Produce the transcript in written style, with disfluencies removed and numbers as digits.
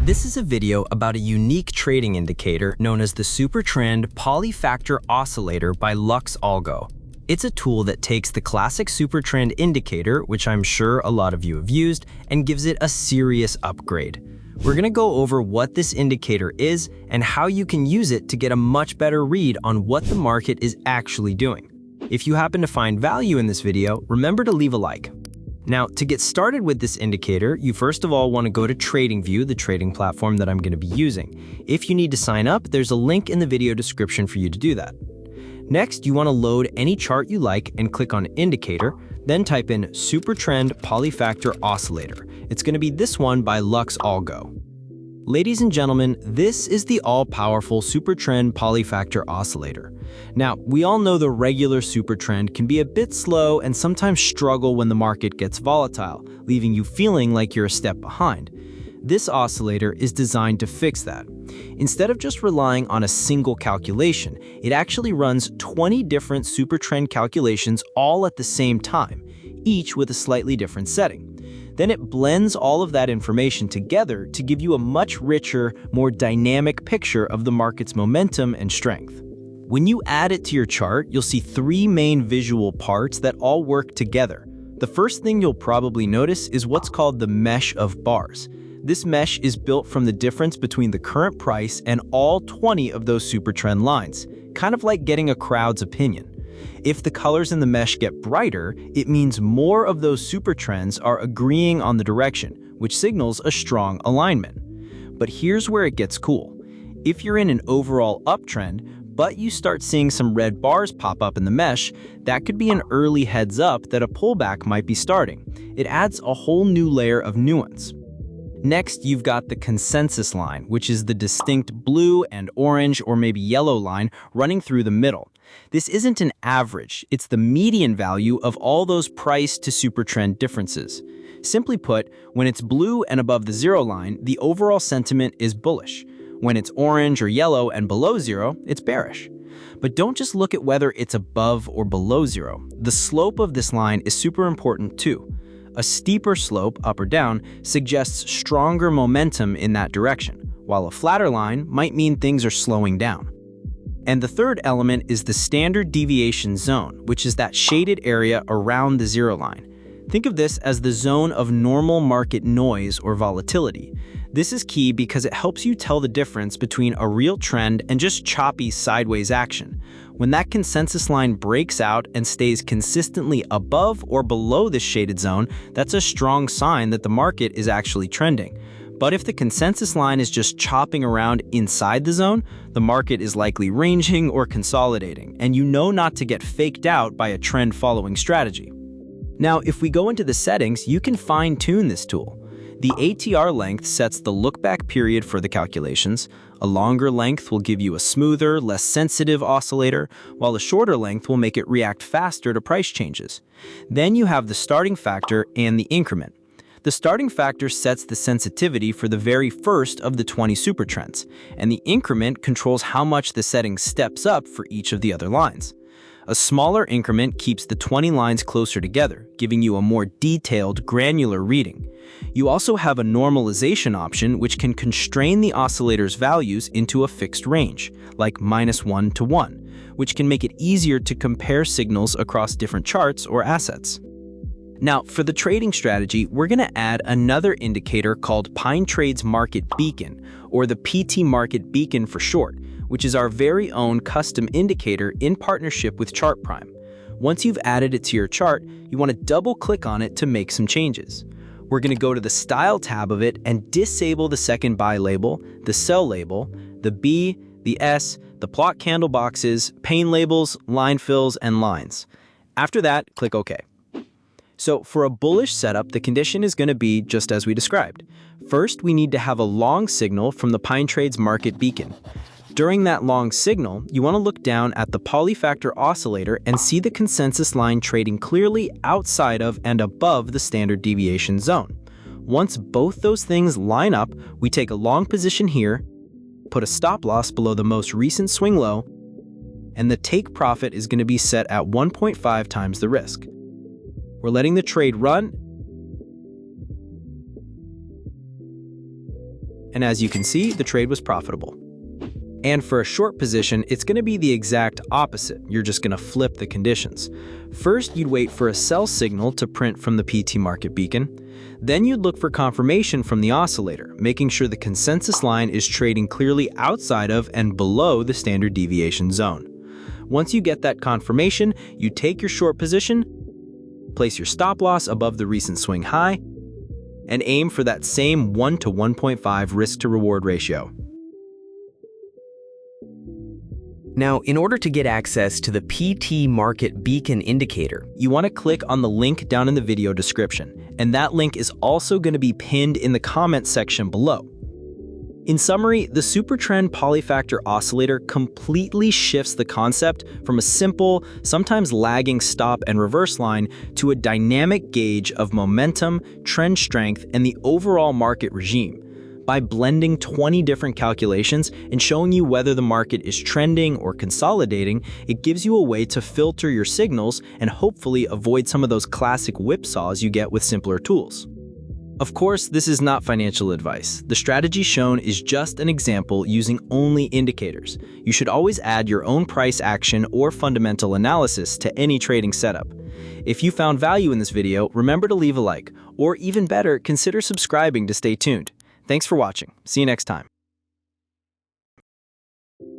This is a video about a unique trading indicator known as the SuperTrend Polyfactor Oscillator by LuxAlgo. It's a tool that takes the classic SuperTrend indicator, which I'm sure a lot of you have used, and gives it a serious upgrade. We're going to go over what this indicator is and how you can use it to get a much better read on what the market is actually doing. If you happen to find value in this video, remember to leave a like. Now, to get started with this indicator, you first of all want to go to TradingView, the trading platform that I'm going to be using. If you need to sign up, there's a link in the video description for you to do that. Next, you want to load any chart you like and click on Indicator, then type in SuperTrend Polyfactor Oscillator. It's going to be this one by LuxAlgo. Ladies and gentlemen, this is the all-powerful SuperTrend Polyfactor Oscillator. Now, we all know the regular SuperTrend can be a bit slow and sometimes struggle when the market gets volatile, leaving you feeling like you're a step behind. This oscillator is designed to fix that. Instead of just relying on a single calculation, it actually runs 20 different SuperTrend calculations all at the same time, each with a slightly different setting. Then it blends all of that information together to give you a much richer, more dynamic picture of the market's momentum and strength. When you add it to your chart, you'll see three main visual parts that all work together. The first thing you'll probably notice is what's called the mesh of bars. This mesh is built from the difference between the current price and all 20 of those SuperTrend lines, kind of like getting a crowd's opinion. If the colors in the mesh get brighter, it means more of those SuperTrends are agreeing on the direction, which signals a strong alignment. But here's where it gets cool. If you're in an overall uptrend, but you start seeing some red bars pop up in the mesh, that could be an early heads up that a pullback might be starting. It adds a whole new layer of nuance. Next, you've got the consensus line, which is the distinct blue and orange or maybe yellow line running through the middle. This isn't an average, it's the median value of all those price to SuperTrend differences. Simply put, when it's blue and above the zero line, the overall sentiment is bullish. When it's orange or yellow and below zero, it's bearish. But don't just look at whether it's above or below zero. The slope of this line is super important too. A steeper slope, up or down, suggests stronger momentum in that direction, while a flatter line might mean things are slowing down. And the third element is the standard deviation zone, which is that shaded area around the zero line. Think of this as the zone of normal market noise or volatility. This is key because it helps you tell the difference between a real trend and just choppy sideways action. When that consensus line breaks out and stays consistently above or below this shaded zone, that's a strong sign that the market is actually trending. But if the consensus line is just chopping around inside the zone, the market is likely ranging or consolidating, and you know not to get faked out by a trend-following strategy. Now, if we go into the settings, you can fine-tune this tool. The ATR length sets the look-back period for the calculations. A longer length will give you a smoother, less sensitive oscillator, while a shorter length will make it react faster to price changes. Then you have the starting factor and the increment. The starting factor sets the sensitivity for the very first of the 20 SuperTrends, and the increment controls how much the setting steps up for each of the other lines. A smaller increment keeps the 20 lines closer together, giving you a more detailed, granular reading. You also have a normalization option which can constrain the oscillator's values into a fixed range, like -1 to 1, which can make it easier to compare signals across different charts or assets. Now, for the trading strategy, we're going to add another indicator called PineTrades Market Beacon, or the PT Market Beacon for short, which is our very own custom indicator in partnership with ChartPrime. Once you've added it to your chart, you want to double-click on it to make some changes. We're going to go to the Style tab of it and disable the second buy label, the sell label, the B, the S, the plot candle boxes, pane labels, line fills, and lines. After that, click OK. So for a bullish setup, the condition is going to be just as we described. First, we need to have a long signal from the PineTrades Market Beacon. During that long signal, you want to look down at the Polyfactor Oscillator and see the consensus line trading clearly outside of and above the standard deviation zone. Once both those things line up, we take a long position here, put a stop loss below the most recent swing low, and the take profit is going to be set at 1.5 times the risk. We're letting the trade run, and as you can see, the trade was profitable. And for a short position, it's going to be the exact opposite. You're just going to flip the conditions. First, you'd wait for a sell signal to print from the PT market beacon. Then you'd look for confirmation from the oscillator, making sure the consensus line is trading clearly outside of and below the standard deviation zone. Once you get that confirmation, you take your short position, place your stop loss above the recent swing high, and aim for that same 1 to 1.5 risk-to-reward ratio. Now, in order to get access to the PT Market Beacon indicator, you want to click on the link down in the video description, and that link is also going to be pinned in the comment section below. In summary, the SuperTrend Polyfactor Oscillator completely shifts the concept from a simple, sometimes lagging stop and reverse line to a dynamic gauge of momentum, trend strength, and the overall market regime. By blending 20 different calculations and showing you whether the market is trending or consolidating, it gives you a way to filter your signals and hopefully avoid some of those classic whipsaws you get with simpler tools. Of course, this is not financial advice. The strategy shown is just an example using only indicators. You should always add your own price action or fundamental analysis to any trading setup. If you found value in this video, remember to leave a like, or even better, consider subscribing to stay tuned. Thanks for watching. See you next time.